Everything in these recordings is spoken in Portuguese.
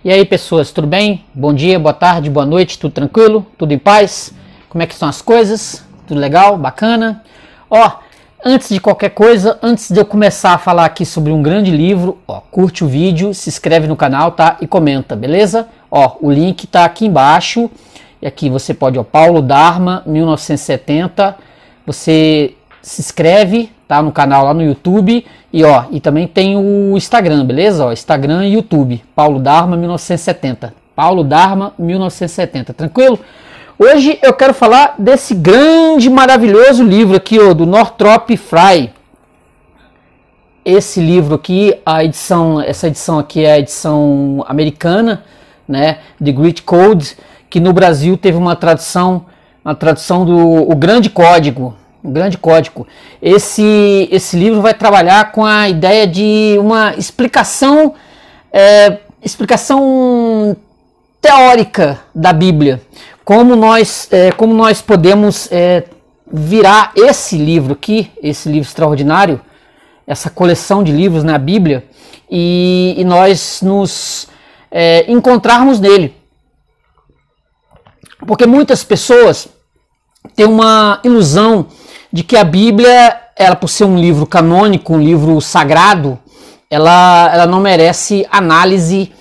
E aí, pessoas, tudo bem? Bom dia, boa tarde, boa noite, tudo tranquilo? Tudo em paz? Como é que estão as coisas? Tudo legal? Bacana? Ó, antes de qualquer coisa, antes de eu começar a falar aqui sobre um grande livro, ó, curte o vídeo, se inscreve no canal, tá? E comenta, beleza? Ó, o link tá aqui embaixo. E aqui você pode, ó, Paulo Dharma, 1970. Você se inscreve, tá, no canal lá no YouTube e também tem o Instagram, beleza? Ó, Instagram e YouTube, Paulo Dharma 1970. Paulo Dharma 1970, tranquilo? Hoje eu quero falar desse grande, maravilhoso livro aqui, ó, do Northrop Frye. Esse livro aqui, essa edição aqui é a edição americana, né, The Great Code, que no Brasil teve uma tradução do O Grande Código. Um grande código. Esse livro vai trabalhar com a ideia de uma explicação teórica da Bíblia. Como nós podemos virar esse livro aqui, esse livro extraordinário, essa coleção de livros na Bíblia, e nós nos encontrarmos nele. Porque muitas pessoas têm uma ilusão de que a Bíblia, ela por ser um livro canônico, um livro sagrado, ela não merece análise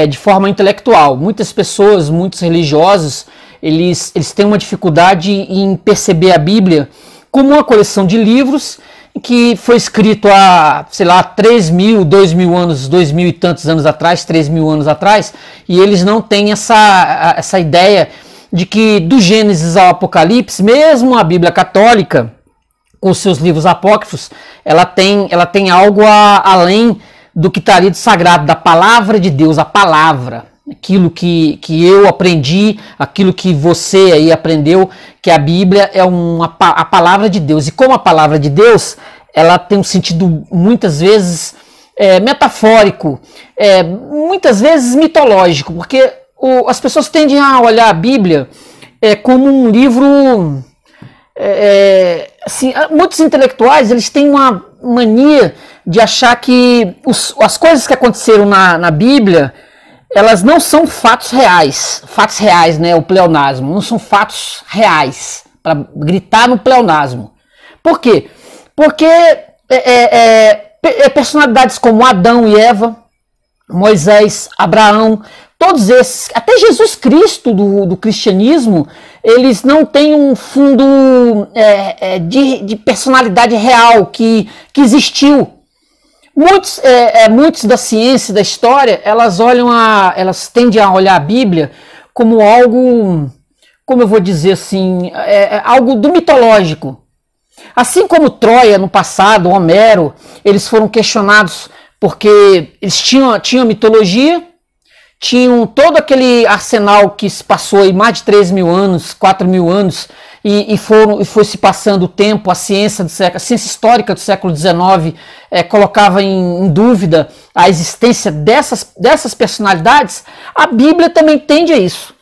de forma intelectual. Muitas pessoas, muitos religiosos, eles têm uma dificuldade em perceber a Bíblia como uma coleção de livros que foi escrito há, sei lá, 3.000, 2.000 anos, 2.000 e tantos anos atrás, 3.000 anos atrás, e eles não têm essa ideia de que do Gênesis ao Apocalipse, mesmo a Bíblia católica, com seus livros apócrifos, ela tem algo além do que está ali de sagrado, da palavra de Deus, a palavra, aquilo que eu aprendi, aquilo que você aí aprendeu, que a Bíblia é a palavra de Deus. E como a palavra de Deus, ela tem um sentido muitas vezes metafórico, muitas vezes mitológico, porque as pessoas tendem a olhar a Bíblia como um livro... assim, muitos intelectuais, eles têm uma mania de achar que as coisas que aconteceram na Bíblia, elas não são fatos reais, né, o pleonasmo, não são fatos reais, para gritar no pleonasmo. Por quê? Porque personalidades como Adão e Eva, Moisés, Abraão, todos esses, até Jesus Cristo do cristianismo, eles não têm um fundo de personalidade real que existiu. Muitos da ciência, da história, elas tendem a olhar a Bíblia como algo, como eu vou dizer assim, algo do mitológico. Assim como Troia no passado, Homero, eles foram questionados porque eles tinham mitologia, tinham todo aquele arsenal que se passou aí mais de 3.000 anos, 4.000 anos, e foi se passando o tempo, a ciência histórica do século XIX colocava em dúvida a existência dessas personalidades. A Bíblia também tende a isso.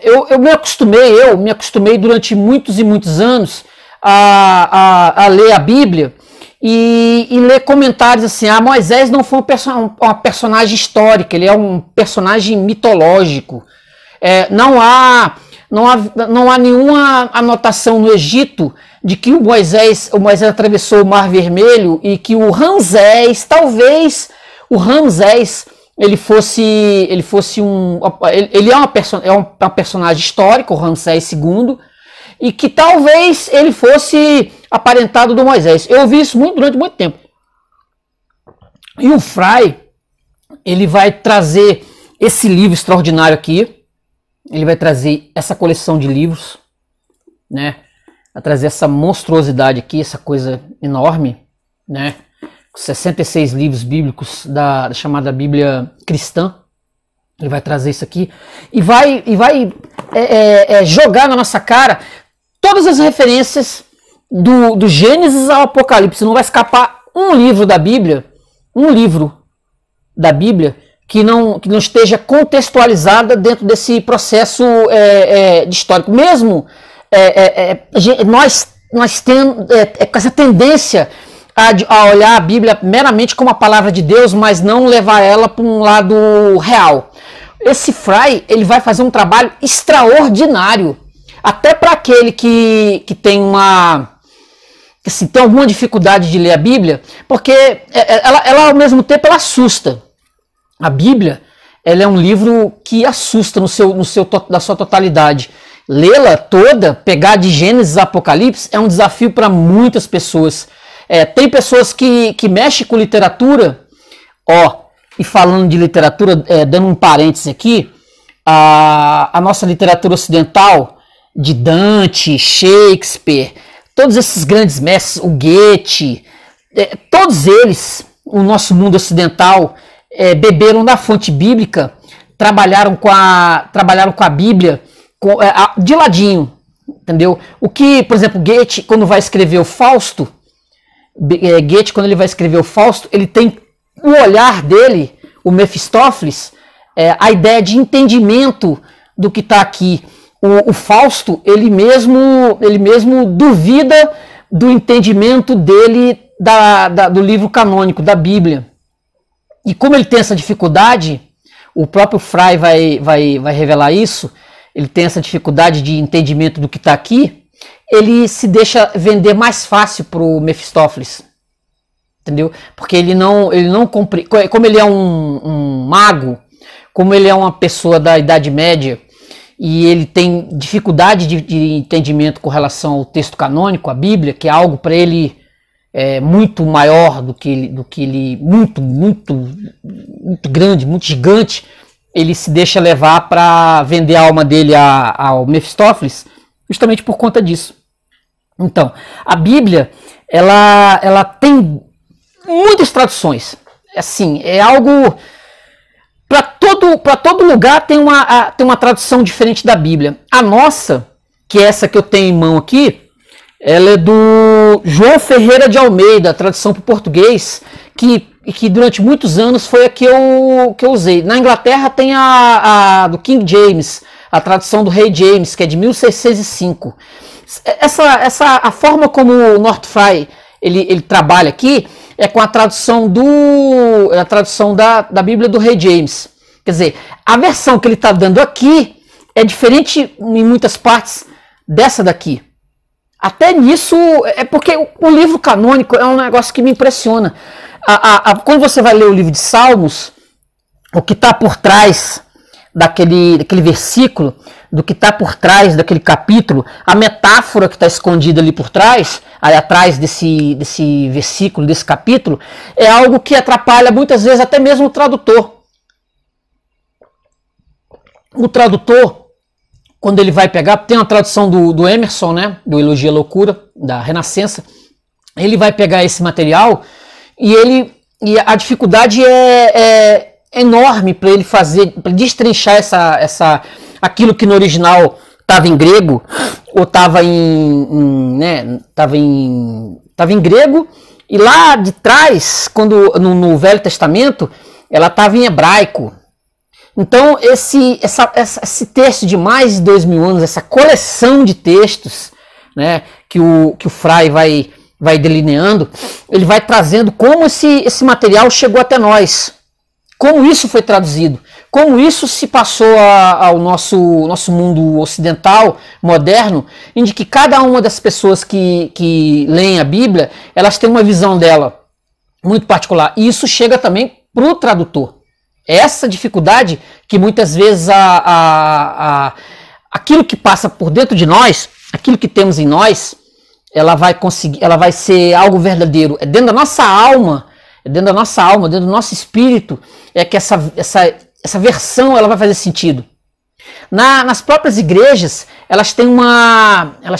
Eu me acostumei durante muitos e muitos anos a ler a Bíblia, e ler comentários assim, Moisés não foi uma personagem histórica, ele é um personagem mitológico. Não há nenhuma anotação no Egito de que o Moisés atravessou o Mar Vermelho e que talvez o Ramsés, ele é um personagem histórico, o Ramsés II, e que talvez ele fosse aparentado do Moisés. Eu ouvi isso durante muito tempo. E o Frye, ele vai trazer esse livro extraordinário aqui, ele vai trazer essa coleção de livros, né? Vai trazer essa monstruosidade aqui, essa coisa enorme, né? 66 livros bíblicos da chamada Bíblia cristã. Ele vai trazer isso aqui e vai jogar na nossa cara todas as referências do Gênesis ao Apocalipse. Não vai escapar um livro da Bíblia que não esteja contextualizada dentro desse processo de histórico. Mesmo nós temos com essa tendência a olhar a Bíblia meramente como a palavra de Deus, mas não levar ela para um lado real. Esse Fry, ele vai fazer um trabalho extraordinário, até para aquele que tem assim, tem alguma dificuldade de ler a Bíblia, porque ela ao mesmo tempo ela assusta. A Bíblia, ela é um livro que assusta na sua totalidade. Lê-la toda, pegar de Gênesis a Apocalipse, é um desafio para muitas pessoas. Tem pessoas que mexem com literatura, e falando de literatura, dando um parênteses aqui, a nossa literatura ocidental, de Dante, Shakespeare, todos esses grandes mestres, o Goethe, todos eles, o nosso mundo ocidental, beberam da fonte bíblica, trabalharam com a Bíblia de ladinho, entendeu? O que, por exemplo, Goethe, quando vai escrever o Fausto, quando ele vai escrever o Fausto, ele tem o olhar dele, o Mefistófeles, a ideia de entendimento do que está aqui. O Fausto, ele mesmo duvida do entendimento dele do livro canônico, da Bíblia. E como ele tem essa dificuldade, o próprio Fry vai revelar isso, ele tem essa dificuldade de entendimento do que está aqui, ele se deixa vender mais fácil para o Mefistófeles. Entendeu? Porque ele não compreende, como ele é um mago, como ele é uma pessoa da Idade Média, e ele tem dificuldade de entendimento com relação ao texto canônico, a Bíblia, que é algo para ele muito maior do que ele muito grande, muito gigante, ele se deixa levar para vender a alma dele ao Mefistófeles, justamente por conta disso. Então, a Bíblia, ela tem muitas traduções. Assim, é algo... Para todo lugar tem uma tradução diferente da Bíblia. A nossa, que é essa que eu tenho em mão aqui, ela é do João Ferreira de Almeida, a tradução para o português, que durante muitos anos foi a que eu usei. Na Inglaterra tem a do King James, a tradução do Rei James, que é de 1605. A forma como o North Fry ele trabalha aqui é com a tradução da Bíblia do Rei James. Quer dizer, a versão que ele está dando aqui é diferente em muitas partes dessa daqui. Até nisso, é porque o livro canônico é um negócio que me impressiona. Quando você vai ler o livro de Salmos, o que está por trás daquele versículo, do que está por trás daquele capítulo, a metáfora que está escondida ali por trás, aí atrás desse versículo, desse capítulo, é algo que atrapalha muitas vezes até mesmo o tradutor. O tradutor, quando ele vai pegar, tem uma tradução do Emerson, né, do Elogio à Loucura, da Renascença, ele vai pegar esse material e a dificuldade é enorme para ele fazer, para destrinchar aquilo que no original estava em grego, ou estava em grego, e lá de trás, no Velho Testamento, ela estava em hebraico. Então esse texto de mais de 2000 anos, essa coleção de textos, né, que o Fry vai delineando, ele vai trazendo como esse material chegou até nós, como isso foi traduzido, como isso se passou ao nosso mundo ocidental, moderno, em que cada uma das pessoas que leem a Bíblia, elas têm uma visão dela muito particular. E isso chega também para o tradutor. Essa dificuldade que muitas vezes aquilo que passa por dentro de nós, aquilo que temos em nós, ela vai ser algo verdadeiro. É dentro da nossa alma, dentro do nosso espírito, é que essa versão ela vai fazer sentido. Nas próprias igrejas, elas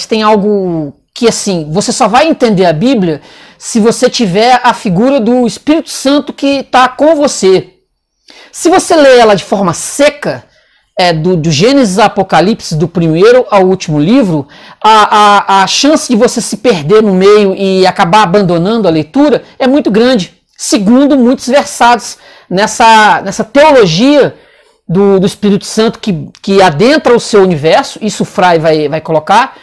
têm algo que, assim, você só vai entender a Bíblia se você tiver a figura do Espírito Santo que está com você. Se você lê ela de forma seca, do Gênesis a Apocalipse, do primeiro ao último livro, a chance de você se perder no meio e acabar abandonando a leitura é muito grande, segundo muitos versados nessa teologia do Espírito Santo que adentra o seu universo. Isso o Fry vai colocar,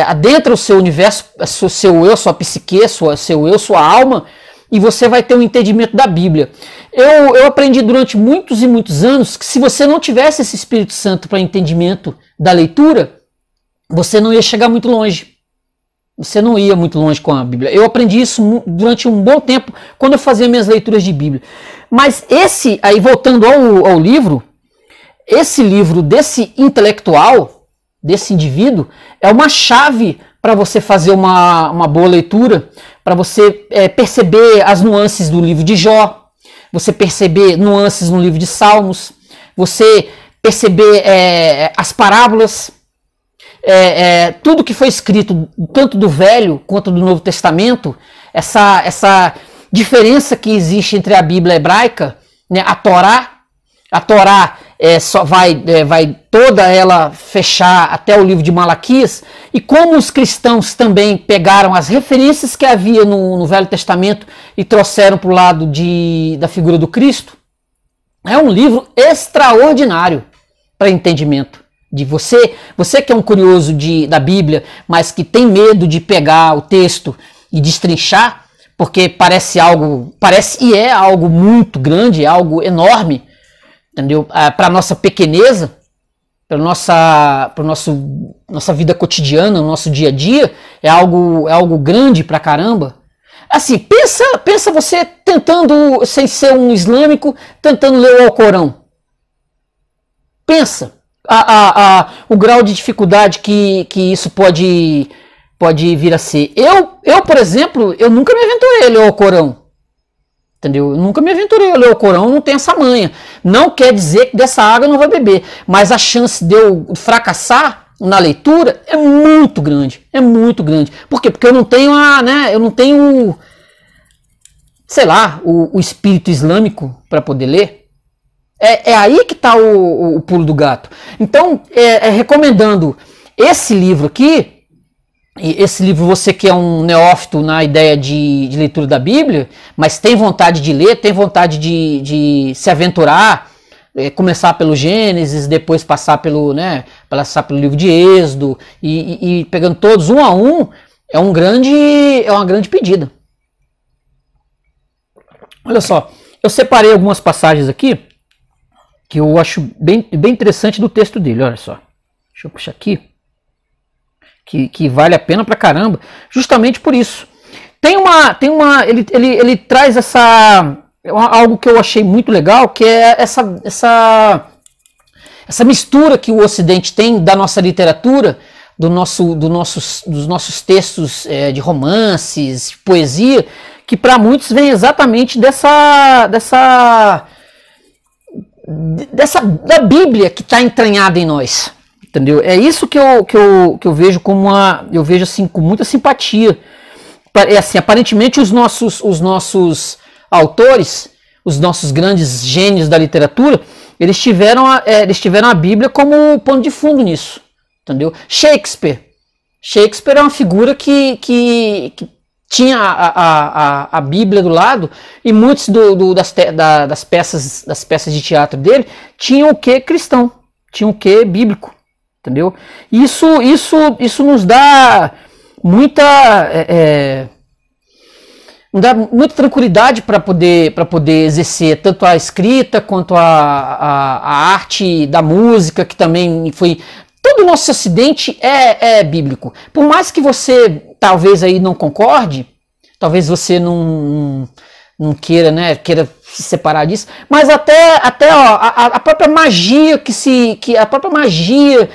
adentra o seu universo, seu eu, sua psique, seu eu, sua alma, e você vai ter um entendimento da Bíblia. Eu aprendi durante muitos e muitos anos que se você não tivesse esse Espírito Santo para entendimento da leitura, você não ia chegar muito longe. Você não ia muito longe com a Bíblia. Eu aprendi isso durante um bom tempo quando eu fazia minhas leituras de Bíblia. Mas aí voltando ao livro, esse livro desse intelectual, desse indivíduo, é uma chave para você fazer uma boa leitura, para você perceber as nuances do livro de Jó, você perceber nuances no livro de Salmos, você perceber as parábolas, tudo que foi escrito, tanto do Velho quanto do Novo Testamento, essa diferença que existe entre a Bíblia hebraica, né, a Torá só vai toda ela fechar até o livro de Malaquias, e como os cristãos também pegaram as referências que havia no Velho Testamento e trouxeram para o lado da figura do Cristo, é um livro extraordinário para entendimento. De você que é um curioso da Bíblia, mas que tem medo de pegar o texto e destrinchar, porque parece e é algo muito grande, é algo enorme, entendeu? Para a nossa pequeneza, para nossa vida cotidiana, no nosso dia a dia, é algo grande pra caramba. Assim, pensa você tentando, sem ser um islâmico, tentando ler o Alcorão. Pensa o grau de dificuldade que isso pode vir a ser. Eu, por exemplo, eu nunca me aventurei a ler o Alcorão. Entendeu? Eu nunca me aventurei a ler o Corão, não tenho essa manha. Não quer dizer que dessa água eu não vou beber, mas a chance de eu fracassar na leitura é muito grande. É muito grande. Por quê? Porque eu não tenho sei lá, o espírito islâmico para poder ler. É aí que está o pulo do gato. Então, recomendando esse livro aqui. E esse livro, você que é um neófito na ideia de leitura da Bíblia, mas tem vontade de ler, tem vontade de se aventurar, começar pelo Gênesis, depois passar pelo livro de Êxodo, e pegando todos um a um, é uma grande pedida. Olha só, eu separei algumas passagens aqui, que eu acho bem interessante do texto dele, olha só. Deixa eu puxar aqui. Que vale a pena pra caramba, justamente por isso. Ele traz algo que eu achei muito legal, que é essa mistura que o Ocidente tem da nossa literatura, dos nossos textos de romances, de poesia, que para muitos vem exatamente da Bíblia que está entranhada em nós. Entendeu? É isso que eu vejo eu vejo assim com muita simpatia. Assim, aparentemente os nossos autores, os nossos grandes gênios da literatura, eles tiveram a Bíblia como pano de fundo nisso. Entendeu? Shakespeare é uma figura que tinha a Bíblia do lado, e muitos das peças de teatro dele tinham o quê cristão, tinham o quê bíblico. Entendeu? Isso nos dá muita tranquilidade para poder exercer tanto a escrita quanto a arte da música, que também foi. Todo o nosso Ocidente é bíblico. Por mais que você talvez aí não concorde, talvez você não queira, né, queira se separar disso, mas até a própria magia a própria magia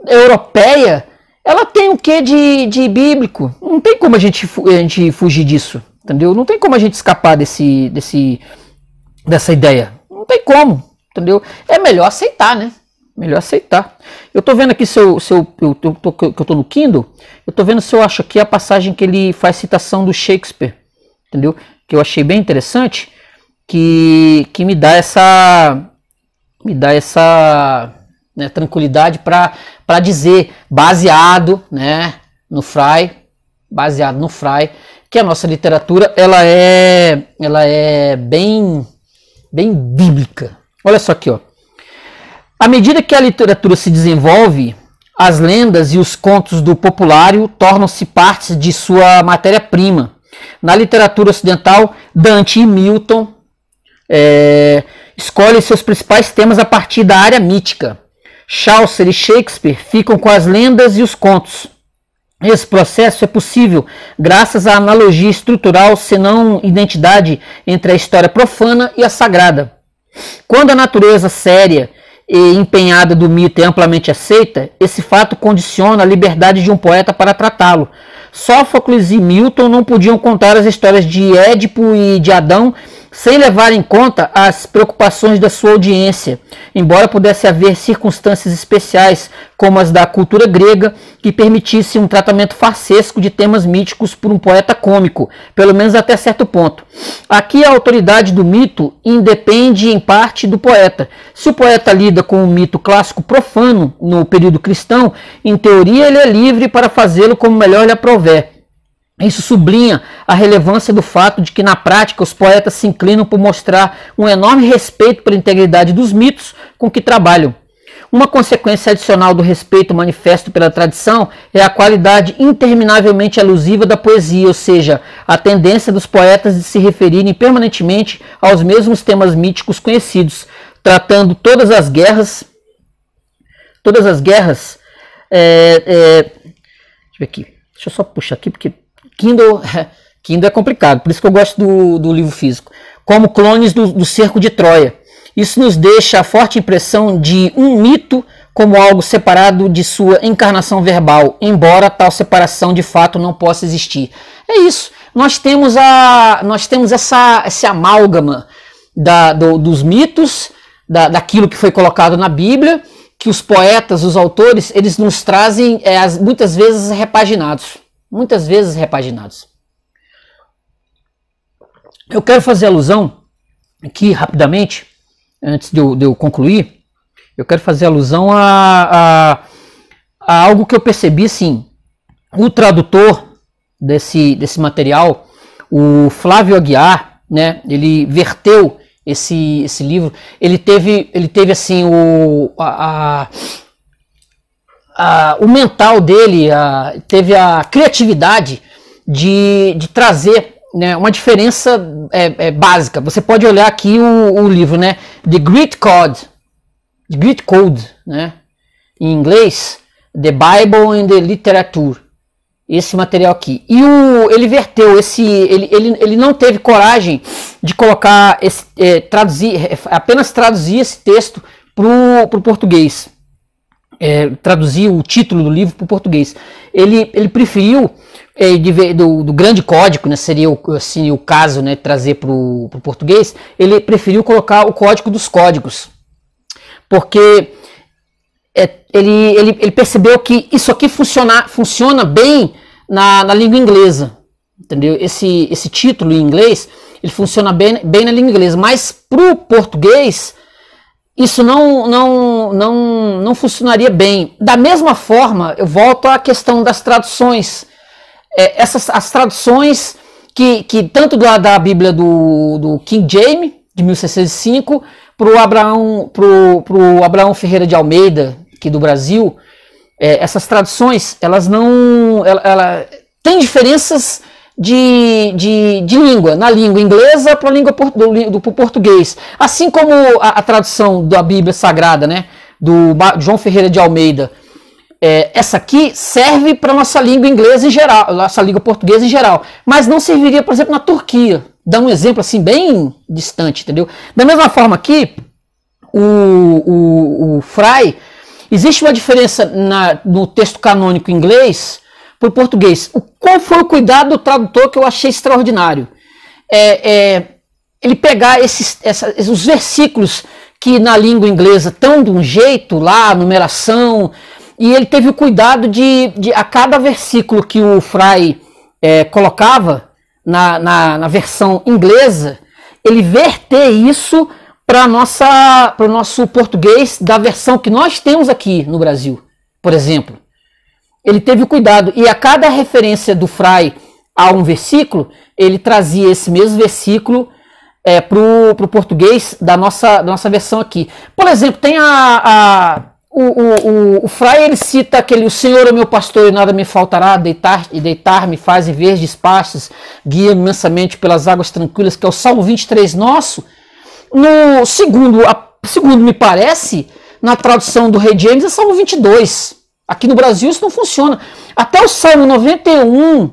europeia, ela tem o quê de bíblico? Não tem como a gente fugir disso, entendeu? Não tem como a gente escapar dessa ideia. Não tem como, entendeu? É melhor aceitar, né? Melhor aceitar. Eu tô vendo aqui eu tô no Kindle, eu tô vendo se eu acho aqui a passagem que ele faz citação do Shakespeare, entendeu? Que eu achei bem interessante, que me dá essa né, tranquilidade para dizer, baseado no Frey, que a nossa literatura ela é bem bíblica. Olha só aqui, ó. À medida que a literatura se desenvolve, As lendas e os contos do populário tornam-se partes de sua matéria-prima. Na literatura ocidental, Dante e Milton escolhem seus principais temas a partir da área mítica. Chaucer e Shakespeare ficam com as lendas e os contos. Esse processo é possível graças à analogia estrutural, senão identidade, entre a história profana e a sagrada. Quando a natureza séria e empenhada do mito é amplamente aceita, esse fato condiciona a liberdade de um poeta para tratá-lo. Sófocles e Milton não podiam contar as histórias de Édipo e de Adão sem levar em conta as preocupações da sua audiência, embora pudesse haver circunstâncias especiais, como as da cultura grega, que permitissem um tratamento farsesco de temas míticos por um poeta cômico, pelo menos até certo ponto. Aqui a autoridade do mito independe em parte do poeta. Se o poeta lida com um mito clássico profano no período cristão, em teoria ele é livre para fazê-lo como melhor lhe aprouver. Isso sublinha a relevância do fato de que, na prática, os poetas se inclinam por mostrar um enorme respeito pela integridade dos mitos com que trabalham. Uma consequência adicional do respeito manifesto pela tradição é a qualidade interminavelmente alusiva da poesia, ou seja, a tendência dos poetas de se referirem permanentemente aos mesmos temas míticos conhecidos, tratando todas as guerras. Deixa eu ver aqui. Deixa eu só puxar aqui, porque Kindle é complicado, por isso que eu gosto do livro físico. Como clones do cerco de Troia. Isso nos deixa a forte impressão de um mito como algo separado de sua encarnação verbal, embora tal separação de fato não possa existir. É isso. Nós temos esse amálgama dos mitos, daquilo que foi colocado na Bíblia, que os poetas, os autores, eles nos trazem muitas vezes repaginados. Eu quero fazer alusão aqui rapidamente, antes de eu concluir, eu quero fazer alusão a algo que eu percebi, assim, o tradutor desse material, o Flávio Aguiar, né, ele verteu esse livro, ele teve assim, o mental dele, teve a criatividade de trazer, né, uma diferença básica. Você pode olhar aqui o livro, né, The Great Code, né, em inglês, The Bible and the Literature, esse material aqui. E ele verteu ele não teve coragem de colocar apenas traduzir esse texto para o português. Traduzir o título do livro para o português. Ele preferiu do grande código, né, seria assim, o caso, né, trazer para o português. Ele preferiu colocar o código dos códigos, porque ele percebeu que isso aqui funciona bem na língua inglesa, entendeu? Esse título em inglês, ele funciona bem na língua inglesa, mas para o português isso não funcionaria bem. Da mesma forma, eu volto à questão das traduções. As traduções que tanto da Bíblia do King James, de 1605, para o Abraão Ferreira de Almeida, aqui do Brasil, essas traduções, elas têm diferenças de língua, na língua inglesa para a língua do português. Assim como a tradução da Bíblia Sagrada, né, do João Ferreira de Almeida, essa aqui serve para a nossa língua inglesa em geral, nossa língua portuguesa em geral, mas não serviria, por exemplo, na Turquia. Dá um exemplo assim bem distante, entendeu? Da mesma forma aqui, o Fry, existe uma diferença no texto canônico inglês para o português. Qual foi o cuidado do tradutor que eu achei extraordinário? Ele pegar os versículos que na língua inglesa estão de um jeito lá, a numeração, e ele teve o cuidado de a cada versículo que o Fry colocava na versão inglesa, ele verter isso para o nosso português da versão que nós temos aqui no Brasil, por exemplo. Ele teve o cuidado, e a cada referência do Fry a um versículo, ele trazia esse mesmo versículo para o português da nossa versão aqui. Por exemplo, tem o Frei, ele cita aquele: o Senhor é meu pastor e nada me faltará, deitar-me faz em verdes pastos, guia-me immensamente pelas águas tranquilas, que é o Salmo 23 nosso. No segundo me parece, na tradução do Rei James, é Salmo 22. Aqui no Brasil isso não funciona. Até o Salmo 91,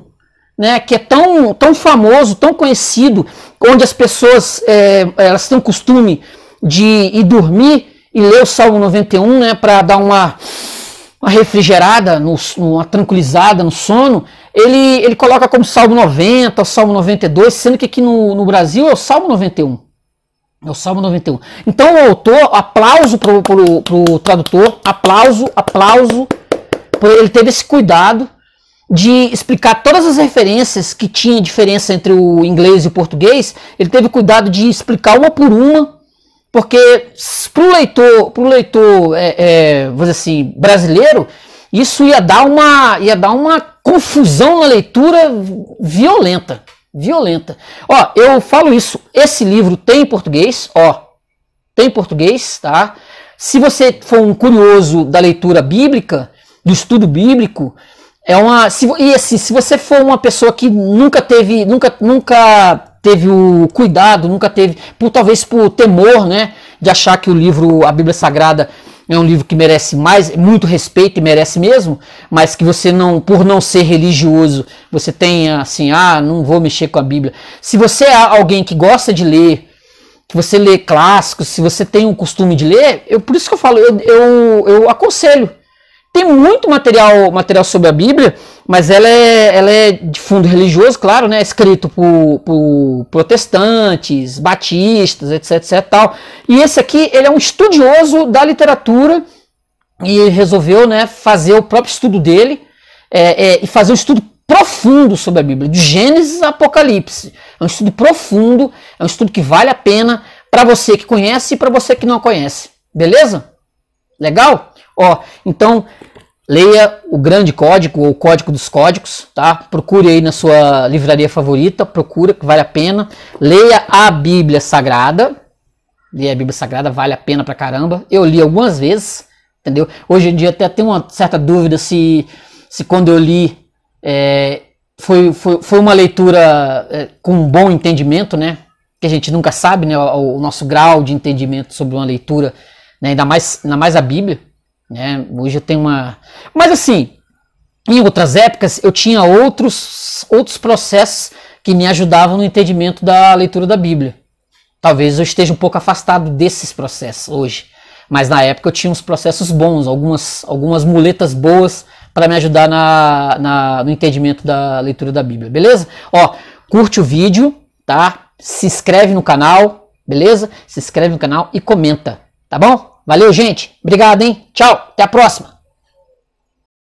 né, que é tão famoso, tão conhecido, onde as pessoas elas têm o costume de ir dormir e ler o Salmo 91, né, para dar uma refrigerada, uma tranquilizada no sono, ele coloca como Salmo 90, o Salmo 92, sendo que aqui no Brasil é o Salmo 91. É o Salmo 91. Então o autor, aplauso pro tradutor, aplauso, por ele ter esse cuidado de explicar todas as referências que tinha diferença entre o inglês e o português. Ele teve cuidado de explicar uma por uma, porque pro leitor vamos dizer assim, brasileiro, isso ia dar uma confusão na leitura violenta. Ó, eu falo isso, esse livro tem em português, tá? Se você for um curioso da leitura bíblica, do estudo bíblico, se você for uma pessoa que nunca teve o cuidado, talvez por temor, né, de achar que a Bíblia Sagrada é um livro que merece muito respeito e merece mesmo, mas que você por não ser religioso, você tenha assim, não vou mexer com a Bíblia. Se você é alguém que gosta de ler, que você lê clássicos, se você tem o costume de ler, por isso que eu falo, eu aconselho. Tem muito material sobre a Bíblia, mas ela é de fundo religioso, claro, né? Escrito por protestantes, batistas, etc, tal. E esse aqui, ele é um estudioso da literatura e resolveu, né, fazer o próprio estudo dele e fazer um estudo profundo sobre a Bíblia, de Gênesis a Apocalipse. É um estudo profundo, é um estudo que vale a pena para você que conhece e para você que não conhece. Beleza? Legal? Ó, então, leia o Grande Código, ou o Código dos Códigos, tá? Procure aí na sua livraria favorita, procura, que vale a pena. Leia a Bíblia Sagrada. Leia a Bíblia Sagrada, vale a pena pra caramba. Eu li algumas vezes, entendeu? Hoje em dia até tenho uma certa dúvida se quando eu li foi uma leitura com um bom entendimento, né? Que a gente nunca sabe, né? O nosso grau de entendimento sobre uma leitura, né? Ainda mais a Bíblia. Né? Hoje eu tenho uma... Mas assim, em outras épocas eu tinha outros processos que me ajudavam no entendimento da leitura da Bíblia. Talvez eu esteja um pouco afastado desses processos hoje, mas na época eu tinha uns processos bons, algumas muletas boas para me ajudar no entendimento da leitura da Bíblia, beleza? Ó, curte o vídeo, tá? Se inscreve no canal, beleza? Se inscreve no canal e comenta, tá bom? Valeu, gente. Obrigado, hein? Tchau. Até a próxima.